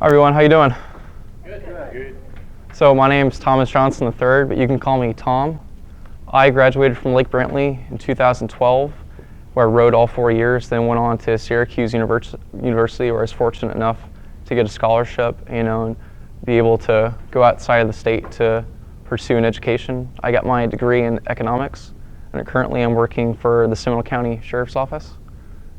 Hi everyone, how you doing? Good. Good. So my name's Thomas Johnson III, but you can call me Tom. I graduated from Lake Brantley in 2012, where I rowed all 4 years, then went on to Syracuse University, where I was fortunate enough to get a scholarship, and be able to go outside of the state to pursue an education. I got my degree in economics, and currently I'm working for the Seminole County Sheriff's Office.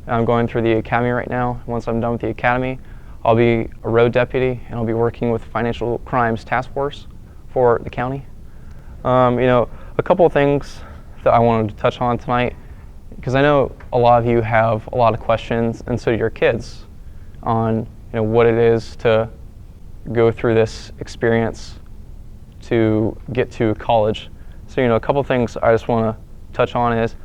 I'm going through the academy right now. Once I'm done with the academy, I'll be a road deputy, and I'll be working with Financial Crimes Task Force for the county. A couple of things that I wanted to touch on tonight, because I know a lot of you have a lot of questions, and so do your kids, on what it is to go through this experience to get to college. So a couple of things I just want to touch on is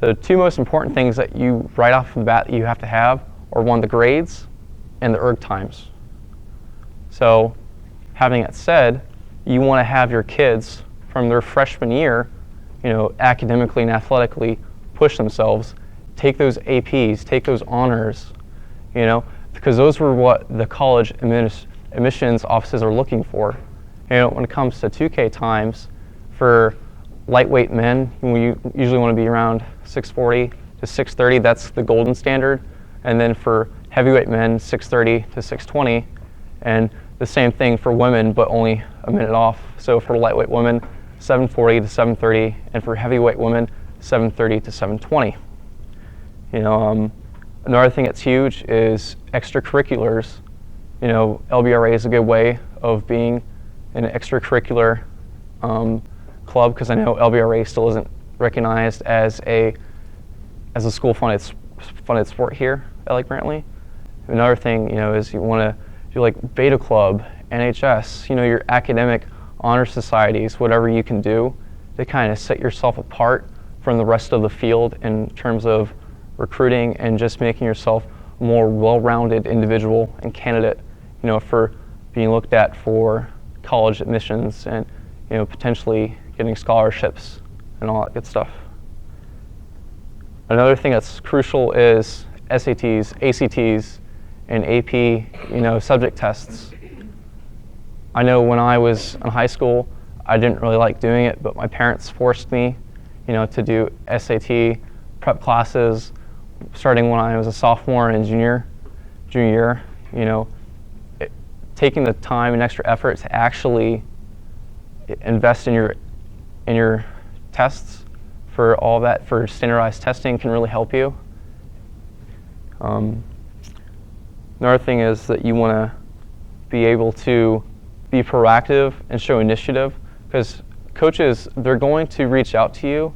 the two most important things that you right off the bat that you have to have are, one, the grades and the erg times. So having that said, you want to have your kids from their freshman year, academically and athletically push themselves, take those APs, take those honors, because those were what the college admissions offices are looking for. When it comes to 2K times, for lightweight men, you usually want to be around 640 to 630. That's the golden standard. And then for heavyweight men, 630 to 620. And the same thing for women, but only a minute off. So for lightweight women, 740 to 730. And for heavyweight women, 730 to 720. Another thing that's huge is extracurriculars. LBRA is a good way of being an extracurricular club, because I know LBRA still isn't recognized as a school-funded sport here at Lake Brantley. Another thing, is you want to do like Beta Club, NHS, your academic honor societies, whatever you can do to kind of set yourself apart from the rest of the field in terms of recruiting and just making yourself a more well-rounded individual and candidate, for being looked at for college admissions and, potentially getting scholarships and all that good stuff. Another thing that's crucial is SATs, ACTs, and AP, subject tests. I know when I was in high school, I didn't really like doing it, but my parents forced me, to do SAT prep classes, starting when I was a sophomore and junior year. Taking the time and extra effort to actually invest in your tests for all that, for standardized testing, can really help you. Another thing is that you want to be able to be proactive and show initiative, because coaches, they're going to reach out to you,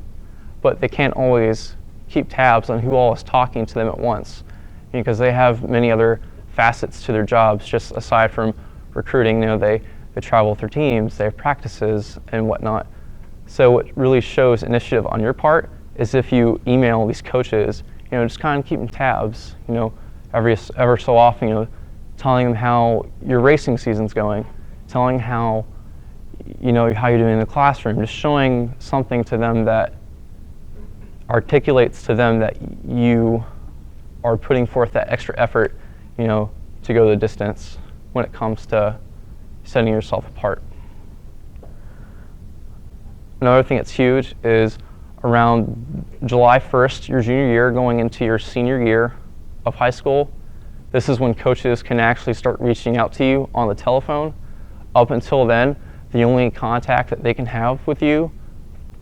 but they can't always keep tabs on who all is talking to them at once, because they have many other facets to their jobs, just aside from recruiting. They travel through teams, they have practices and whatnot. So what really shows initiative on your part is if you email these coaches, just kind of keeping tabs, ever so often, telling them how your racing season's going, telling how, how you're doing in the classroom, just showing something to them that articulates to them that you are putting forth that extra effort, to go the distance when it comes to setting yourself apart. Another thing that's huge is around July 1st, your junior year, going into your senior year of high school. This is when coaches can actually start reaching out to you on the telephone. Up until then, the only contact that they can have with you,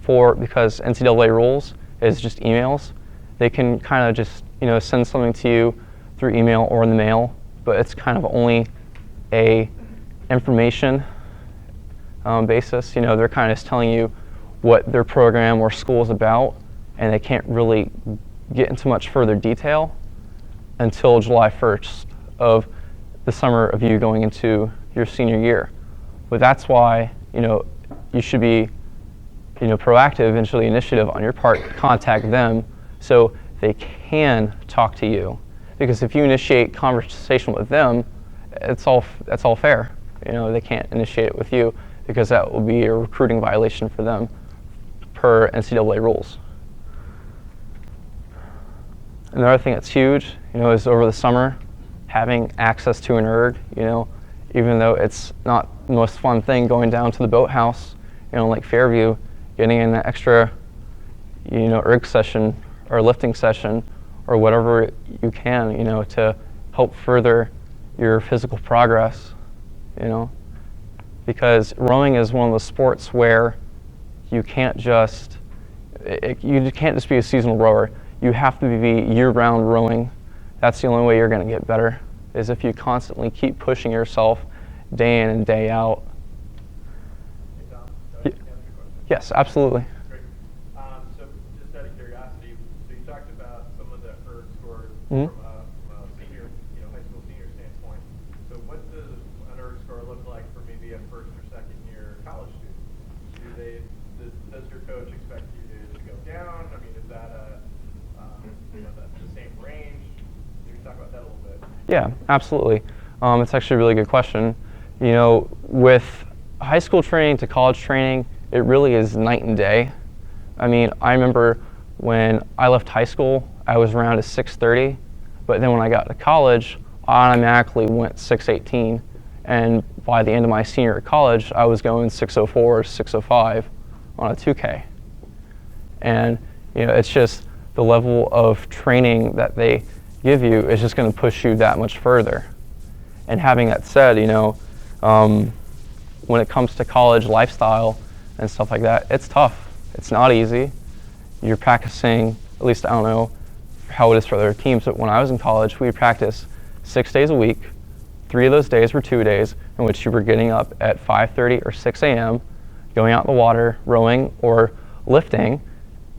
because NCAA rules, is just emails. They can kind of just send something to you through email or in the mail, but it's kind of only a information basis. They're kind of just telling you what their program or school is about, and they can't really get into much further detail until July 1st of the summer of you going into your senior year. But that's why you should be proactive and show the initiative on your part to contact them so they can talk to you. Because if you initiate conversation with them, that's all fair. They can't initiate it with you, because that will be a recruiting violation for them per NCAA rules. Another thing that's huge, is over the summer, having access to an erg, even though it's not the most fun thing going down to the boathouse, like Fairview, getting in an extra, erg session or lifting session or whatever you can, to help further your physical progress, because rowing is one of the sports where you can't just be a seasonal rower. You have to be year-round rowing. That's the only way you're going to get better, is if you constantly keep pushing yourself day in and day out. Hey Tom, can I ask you a question? Yes, absolutely. Great. So just out of curiosity, so you talked about some of the ERG scores Mhm. from a senior, high school senior standpoint. So what does an ERG score look like for maybe a first or second year college student? Does your coach expect you to go down? I mean, is that the same range? Can you talk about that a little bit? Yeah, absolutely. It's actually a really good question. With high school training to college training, it really is night and day. I mean, I remember when I left high school, I was around a 6:30, but then when I got to college, I automatically went 6:18, and by the end of my senior year at college, I was going 6:04, 6:05 on a 2K. And it's just the level of training that they give you is just going to push you that much further. And having that said, when it comes to college lifestyle and stuff like that, it's tough. It's not easy. You're practicing, at least I don't know how it is for other teams, but when I was in college, we practiced 6 days a week. 3 of those days were 2 days in which you were getting up at 5:30 or 6 a.m., going out in the water, rowing or lifting.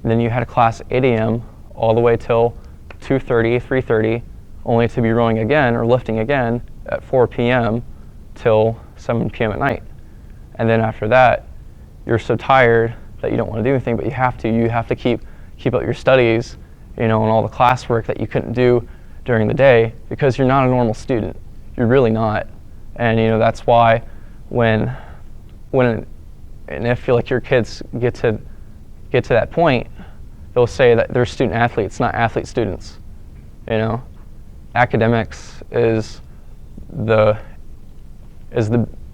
And then you had a class at 8 a.m. all the way till 2:30, 3:30, only to be rowing again or lifting again at 4 p.m. till 7 p.m. at night. And then after that, you're so tired that you don't want to do anything, but you have to. You have to keep up your studies, and all the classwork that you couldn't do during the day because you're not a normal student. You're really not. And that's why when and if you your kids get to that point, they'll say that they're student athletes, not athlete students. Academics is the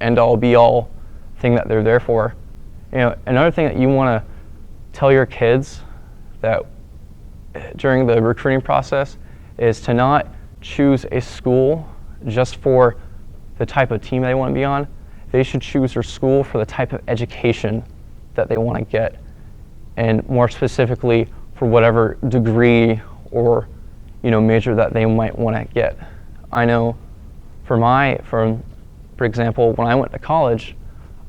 end all be all thing that they're there for. Another thing that you want to tell your kids that during the recruiting process is to not choose a school just for the type of team they want to be on. They should choose their school for the type of education that they want to get, and more specifically for whatever degree or major that they might want to get. I know for example, when I went to college,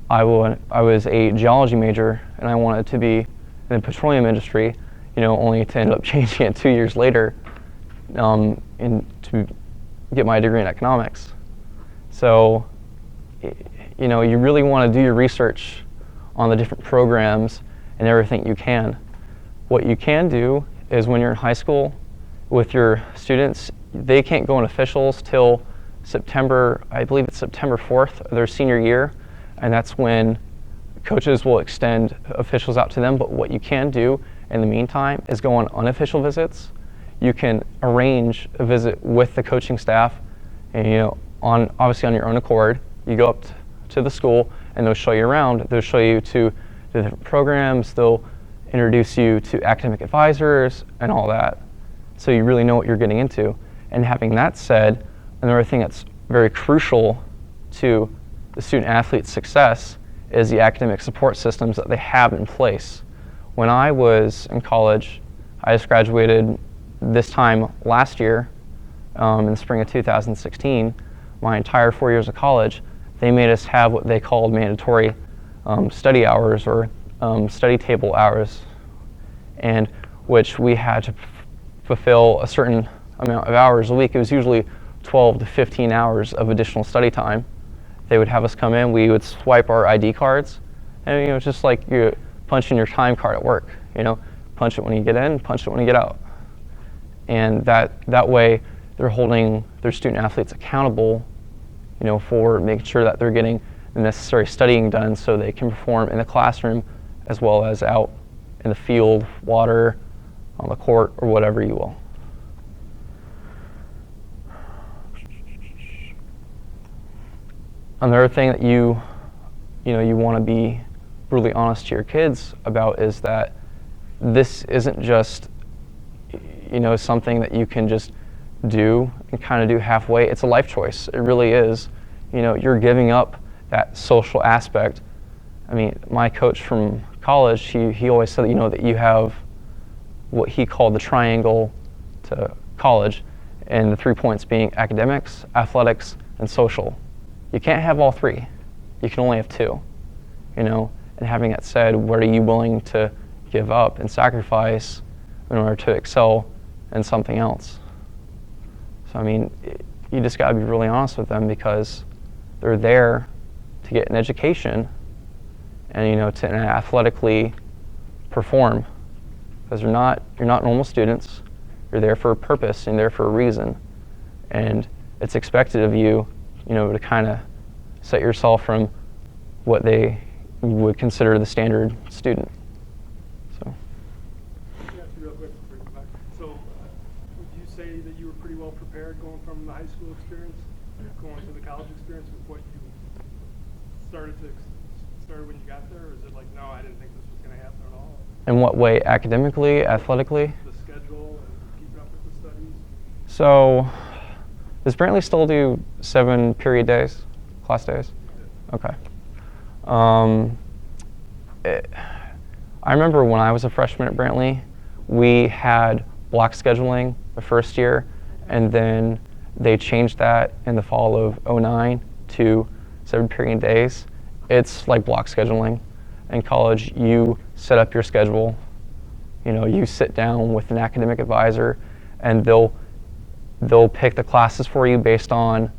I was a geology major and I wanted to be in the petroleum industry, only to end up changing it 2 years later to get my degree in economics. So, you really want to do your research on the different programs and everything you can. What you can do is when you're in high school with your students, they can't go in officials till September, I believe it's September 4th of their senior year, and that's when coaches will extend officials out to them. But what you can do in the meantime is go on unofficial visits. You can arrange a visit with the coaching staff, and obviously on your own accord. You go up to the school and they'll show you around. They'll show you to the different programs. They'll introduce you to academic advisors and all that, so you really know what you're getting into. And having that said, another thing that's very crucial to the student athlete's success is the academic support systems that they have in place. When I was in college, I just graduated this time last year, in the spring of 2016. My entire 4 years of college, they made us have what they called mandatory study hours or study table hours, and which we had to fulfill a certain amount of hours a week. It was usually 12 to 15 hours of additional study time. They would have us come in, we would swipe our ID cards, and it's just like you punching your time card at work. Punch it when you get in, punch it when you get out. And that way they're holding their student athletes accountable, for making sure that they're getting the necessary studying done so they can perform in the classroom as well as out in the field, water, on the court, or whatever you will. Another thing that you want to be brutally honest to your kids about is that this isn't just something that you can just do and kind of do halfway. It's a life choice. It really is. You're giving up that social aspect. I mean, my coach from college, he always said that you have what he called the triangle to college, and the 3 points being academics, athletics, and social. You can't have all three. You can only have two. And having that said, what are you willing to give up and sacrifice in order to excel in something else? So I mean, you just got to be really honest with them, because they're there to get an education and to athletically perform, because you're not normal students. You're there for a purpose and there for a reason, and it's expected of you to kind of set yourself from what they would consider the standard student. So. Yeah, real quick before you go back. So, would you say that you were pretty well prepared going from the high school experience, going to the college experience, with what you started when you got there, or is it like, no, I didn't think this was going to happen at all? In what way? Academically, athletically? The schedule and keeping up with the studies. So, does Brantley still do 7 period days, class days? Okay. I remember when I was a freshman at Brantley, we had block scheduling the first year, and then they changed that in the fall of '09 to 7 period days. It's like block scheduling. In college, you set up your schedule. You sit down with an academic advisor, and they'll pick the classes for you based on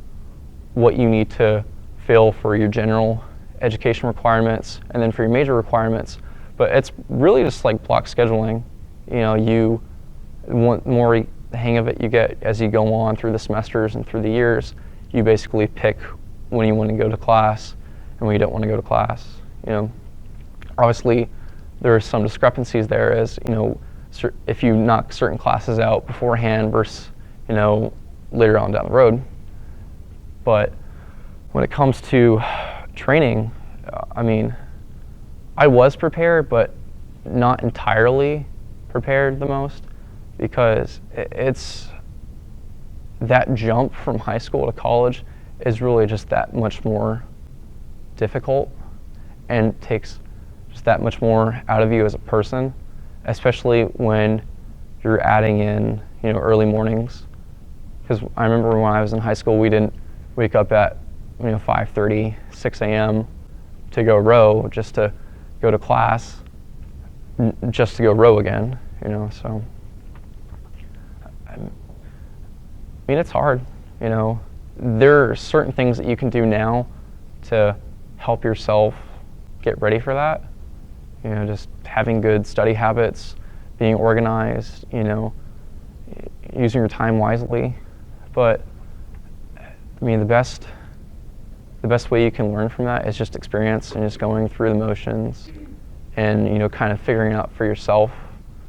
what you need to fill for your general education requirements, and then for your major requirements. But it's really just like block scheduling. You want more the hang of it you get as you go on through the semesters and through the years. You basically pick when you want to go to class and when you don't want to go to class. Obviously there are some discrepancies there, as if you knock certain classes out beforehand versus later on down the road. But when it comes to training, I mean, I was prepared, but not entirely prepared the most, because it's that jump from high school to college is really just that much more difficult and takes just that much more out of you as a person, especially when you're adding in early mornings. Because I remember when I was in high school, we didn't wake up at 5:30, 6 a.m. to go row, just to go to class, just to go row again. So I mean, it's hard. There are certain things that you can do now to help yourself get ready for that. Just having good study habits, being organized, using your time wisely. But I mean, the best way you can learn from that is just experience and just going through the motions and kind of figuring out for yourself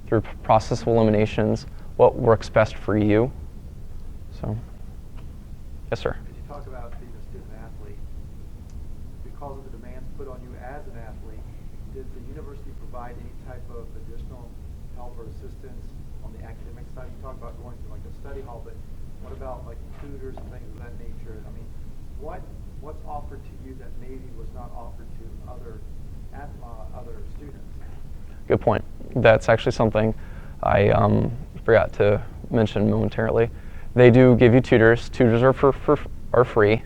through process of eliminations what works best for you. So, yes, sir. As you talk about being a student athlete, because of the demands put on you as an athlete, did the university provide any type of additional help or assistance on the academic side? You talk about going to like a study hall, but what about like tutors and things of that nature? I mean, what's offered to you that maybe was not offered to other students? Good point. That's actually something I forgot to mention momentarily. They do give you tutors. Tutors are free.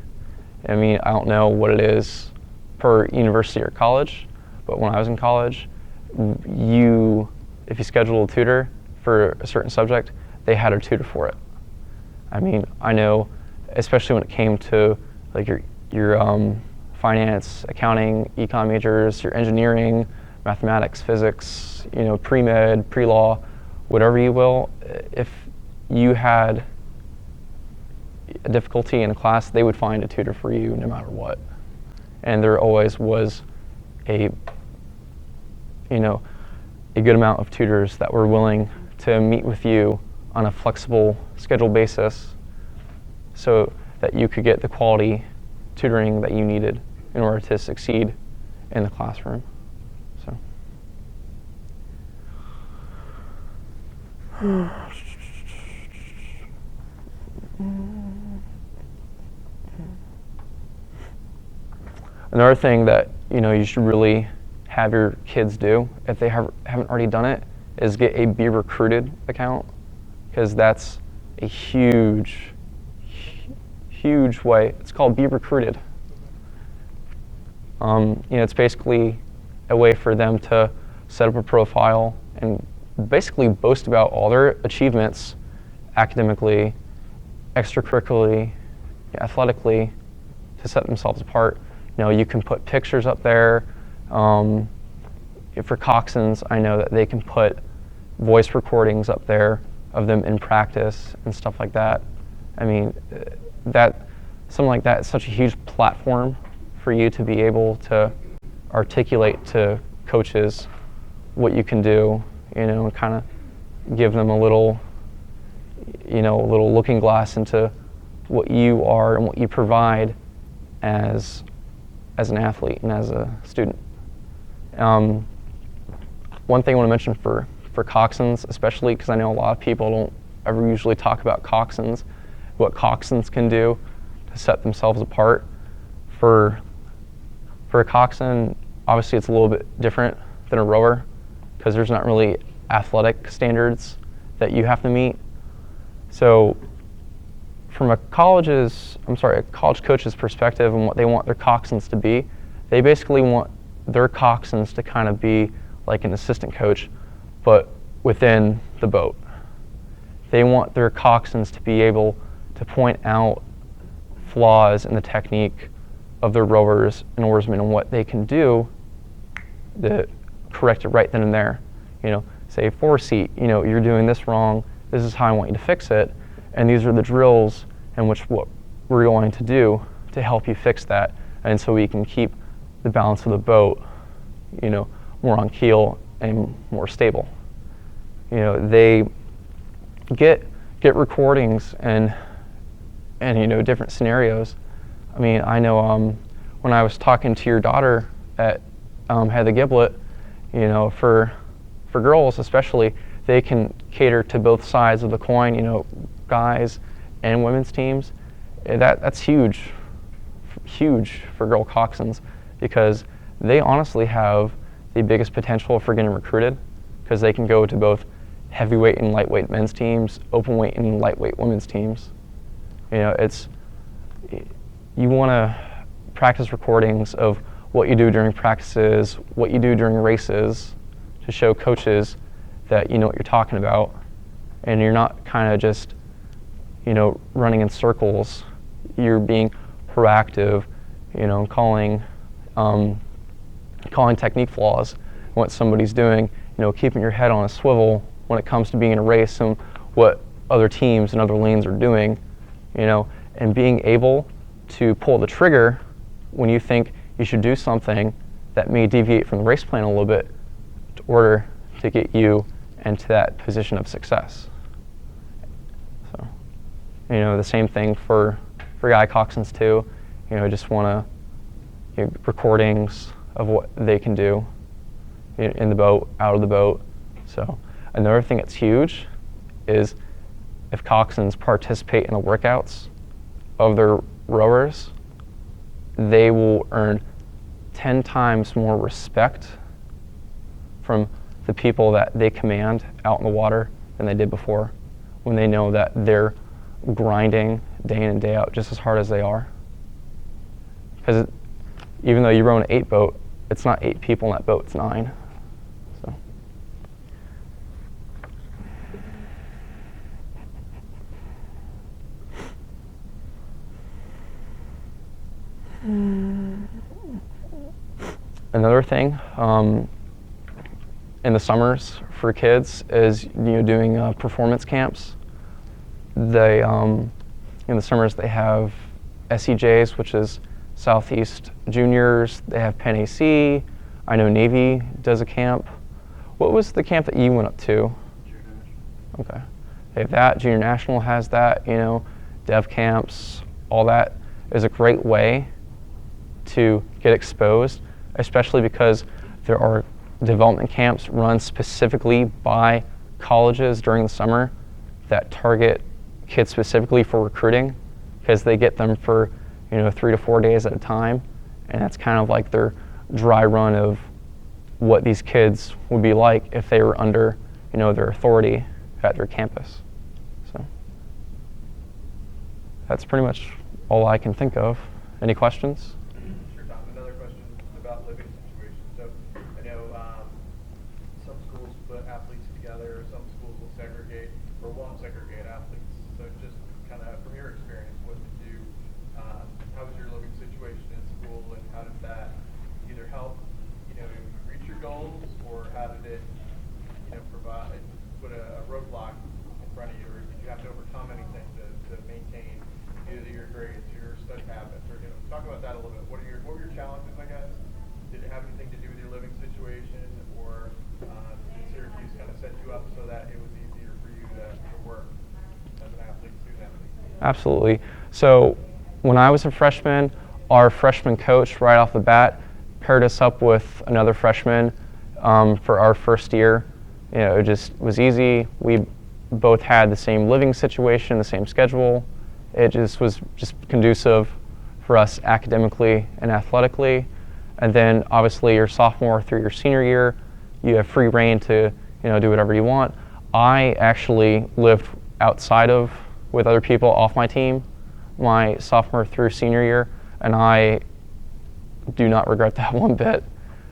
I mean, I don't know what it is per university or college, but when I was in college, if you scheduled a tutor for a certain subject, they had a tutor for it. I mean, I know, especially when it came to like your finance, accounting, econ majors, your engineering, mathematics, physics, pre-med, pre-law, whatever you will, if you had a difficulty in a class, they would find a tutor for you no matter what. And there always was a good amount of tutors that were willing to meet with you on a flexible schedule basis so that you could get the quality tutoring that you needed in order to succeed in the classroom. So. Another thing that you should really have your kids do, if they haven't already done it, is get a Be Recruited account, because that's a huge way. It's called Be Recruited. It's basically a way for them to set up a profile and basically boast about all their achievements academically, extracurricularly, athletically, to set themselves apart. You can put pictures up there. For coxswains, I know that they can put voice recordings up there of them in practice and stuff like that. I mean, something like that is such a huge platform for you to be able to articulate to coaches what you can do, and kind of give them a little looking glass into what you are and what you provide as an athlete and as a student. One thing I want to mention for coxswains, especially because I know a lot of people don't ever usually talk about coxswains, what coxswains can do to set themselves apart. For a coxswain, obviously it's a little bit different than a rower, because there's not really athletic standards that you have to meet. So from a college coach's perspective and what they want their coxswains to be, they basically want their coxswains to kind of be like an assistant coach, but within the boat. They want their coxswains to be able to point out flaws in the technique of their rowers and oarsmen and what they can do to correct it right then and there. Say foreseat, you're doing this wrong, this is how I want you to fix it, and these are the drills in which what we're going to do to help you fix that, and so we can keep the balance of the boat, more on keel and more stable. They get recordings and different scenarios. I mean, I know when I was talking to your daughter at Head the Giblet, for girls especially, they can cater to both sides of the coin, guys and women's teams. That's huge for girl coxswains, because they honestly have the biggest potential for getting recruited, because they can go to both heavyweight and lightweight men's teams, open weight and lightweight women's teams. You want to practice recordings of what you do during practices, what you do during races, to show coaches that you know what you're talking about, and you're not kind of just running in circles. You're being proactive, calling technique flaws, what somebody's doing, keeping your head on a swivel when it comes to being in a race and what other teams and other lanes are doing, and being able to pull the trigger when you think you should do something that may deviate from the race plan a little bit in order to get you into that position of success. So, the same thing for guy coxswains too. Just want to recordings of what they can do in the boat, out of the boat. So another thing that's huge is if coxswains participate in the workouts of their rowers, they will earn 10 times more respect from the people that they command out in the water than they did before, when they know that they're grinding day in and day out just as hard as they are. Because even though you row an 8 boat, it's not 8 people in that boat, it's 9. So. Another thing in the summers for kids is doing performance camps. They in the summers they have SEJs, which is Southeast Juniors. They have Penn AC. I know Navy does a camp. What was the camp that you went up to? Junior National. Okay. They have that. Junior National has that. Dev camps. All that is a great way to get exposed, especially because there are development camps run specifically by colleges during the summer that target kids specifically for recruiting, because they get them for 3 to 4 days at a time, and that's kind of like their dry run of what these kids would be like if they were under their authority at their campus. So that's pretty much all I can think of. Any questions? Sure, Tom. Another question about living situations. So I know some schools put athletes together, some schools will segregate or won't segregate athletes. So just kind of from your experience, what did you, how was your living situation in school, and how did that either help, reach your goals, or how did it, put a roadblock in front of you, or did you have to overcome anything to maintain either your grades, your study habits, or talk about that a little bit. What were your challenges, I guess? Did it have anything to do with your living situation, or did Syracuse kind of set you up so that it was easier for you to work as an athlete, student athlete? Absolutely. So when I was a freshman, our freshman coach right off the bat paired us up with another freshman for our first year. It just was easy. We both had the same living situation, the same schedule. It just was conducive for us academically and athletically. And then obviously your sophomore through your senior year, you have free reign to do whatever you want. I actually lived outside of with other people off my team my sophomore through senior year, and I do not regret that one bit,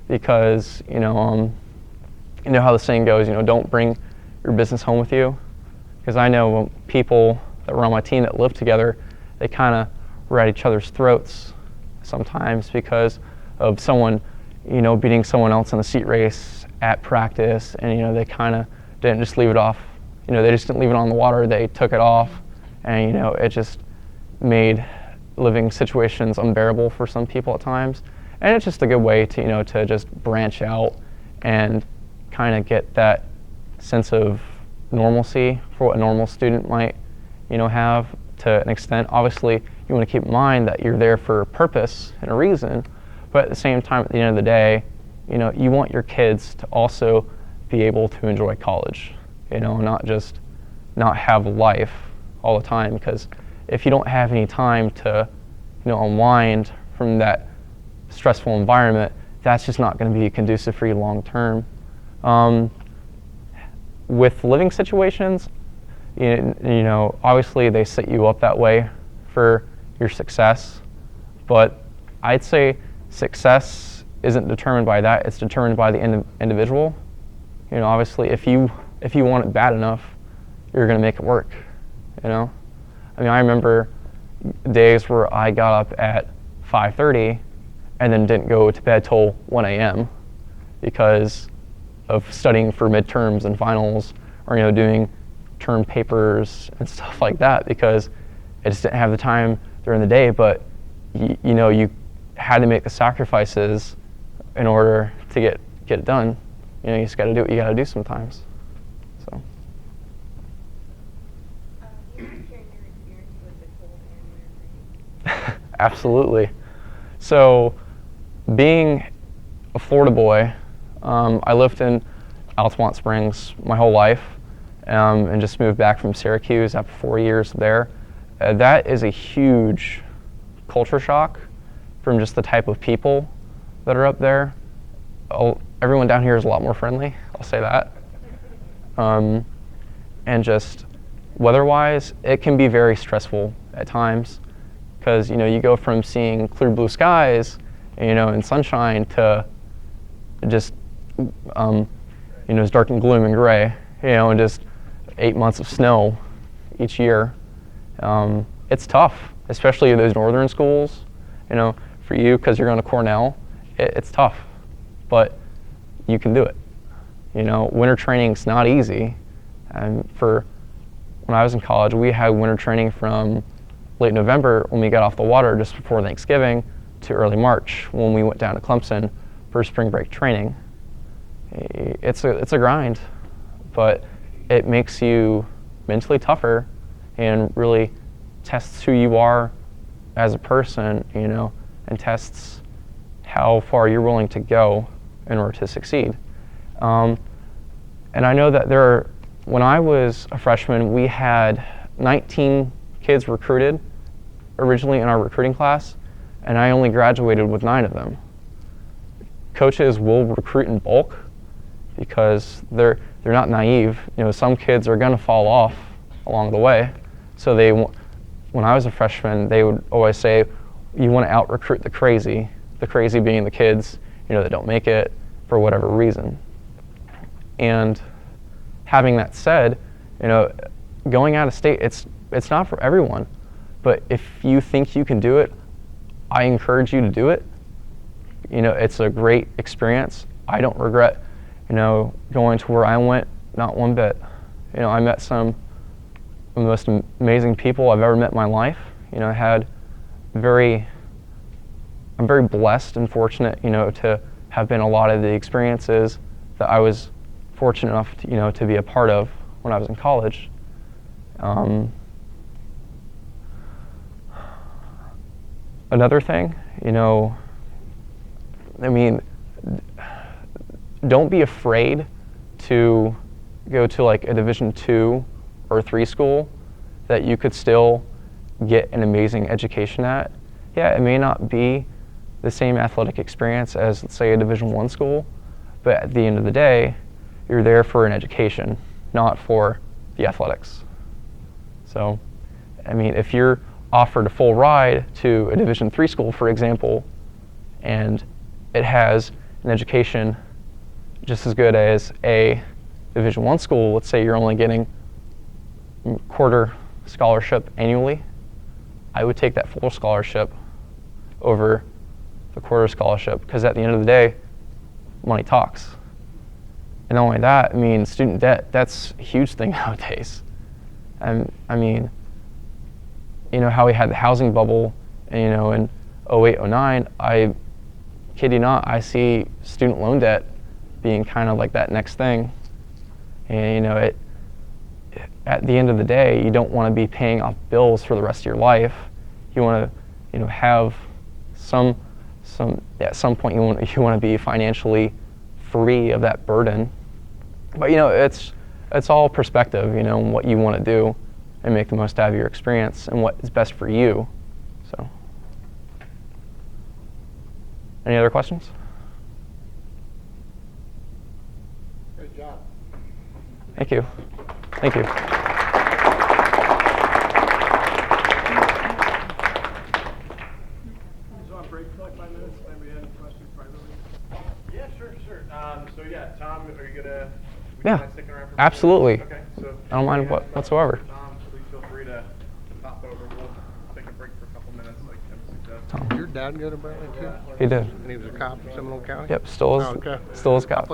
because you know how the saying goes, don't bring your business home with you. Because I know people that were on my team that lived together, they kind of were at each other's throats sometimes because of someone, beating someone else in the seat race at practice, and they kind of didn't just leave it off. They just didn't leave it on the water. They took it off, and it just made living situations unbearable for some people at times. And it's just a good way to to just branch out and kind of get that sense of normalcy for what a normal student might have to an extent. Obviously, you want to keep in mind that you're there for a purpose and a reason, but at the same time, at the end of the day, you want your kids to also be able to enjoy college, not just not have life all the time, because if you don't have any time to unwind from that stressful environment, that's just not going to be conducive for you long term. With living situations, obviously they set you up that way for your success, but I'd say success isn't determined by that. It's determined by the individual. Obviously, if you want it bad enough, you're going to make it work. I remember days where I got up at 5:30 and then didn't go to bed till 1 a.m. because of studying for midterms and finals, or doing term papers and stuff like that, because I just didn't have the time during the day. But you had to make the sacrifices in order to get it done. You just got to do what you got to do sometimes. So. You mind sharing your experience with the cold and winter for you? Absolutely. So, being a Florida boy, I lived in Altamont Springs my whole life, and just moved back from Syracuse after 4 years there. That is a huge culture shock from just the type of people that are up there. Everyone down here is a lot more friendly, I'll say that. And just weather-wise, it can be very stressful at times, because you go from seeing clear blue skies, and sunshine, to just it's dark and gloom and gray, and just 8 months of snow each year. It's tough, especially those northern schools. For you, because you're going to Cornell, it's tough, but you can do it. Winter training's not easy. And for when I was in college, we had winter training from late November when we got off the water just before Thanksgiving to early March when we went down to Clemson for spring break training. It's a grind, but it makes you mentally tougher and really tests who you are as a person, and tests how far you're willing to go in order to succeed. And I know that when I was a freshman, we had 19 kids recruited originally in our recruiting class, and I only graduated with 9 of them. Coaches will recruit in bulk because they're not naive. Some kids are going to fall off along the way. So when I was a freshman, they would always say, you want to out-recruit the crazy being the kids, that don't make it for whatever reason. And having that said, going out of state, it's not for everyone. But if you think you can do it, I encourage you to do it. It's a great experience. I don't regret, going to where I went, not one bit. I met some of the most amazing people I've ever met in my life. I'm very blessed and fortunate, to have been a lot of the experiences that I was fortunate enough to, to be a part of when I was in college. Another thing, don't be afraid to go to like a Division II or III school that you could still get an amazing education at. Yeah, it may not be the same athletic experience as, let's say, a Division I school, but at the end of the day, you're there for an education, not for the athletics. So, if you're offered a full ride to a Division III school, for example, and it has an education just as good as a Division I school, let's say you're only getting quarter scholarship annually, I would take that full scholarship over the quarter scholarship, because at the end of the day, money talks. And not only that, student debt, that's a huge thing nowadays. And how we had the housing bubble, in 08, 09, I kid you not, I see student loan debt being kind of like that next thing. And at the end of the day, you don't want to be paying off bills for the rest of your life. You want to, have at some point you want to be financially free of that burden. But it's all perspective, and what you want to do and make the most out of your experience and what is best for you. So, any other questions? Good job. Thank you. Thank you. So on break for like 5 minutes, maybe we had any questions privately. Yeah, sure. So yeah, Tom, are you gonna? Yeah, mind sticking around for a few absolutely. minutes? Okay, so I don't mind whatsoever. Tom, please feel free to pop over. We'll take a break for a couple minutes, like Tim suggested. Tom. Your dad go to Berlin too? He did. And he was a cop in Seminole County? Yep, still is. Oh, okay. Still is cop.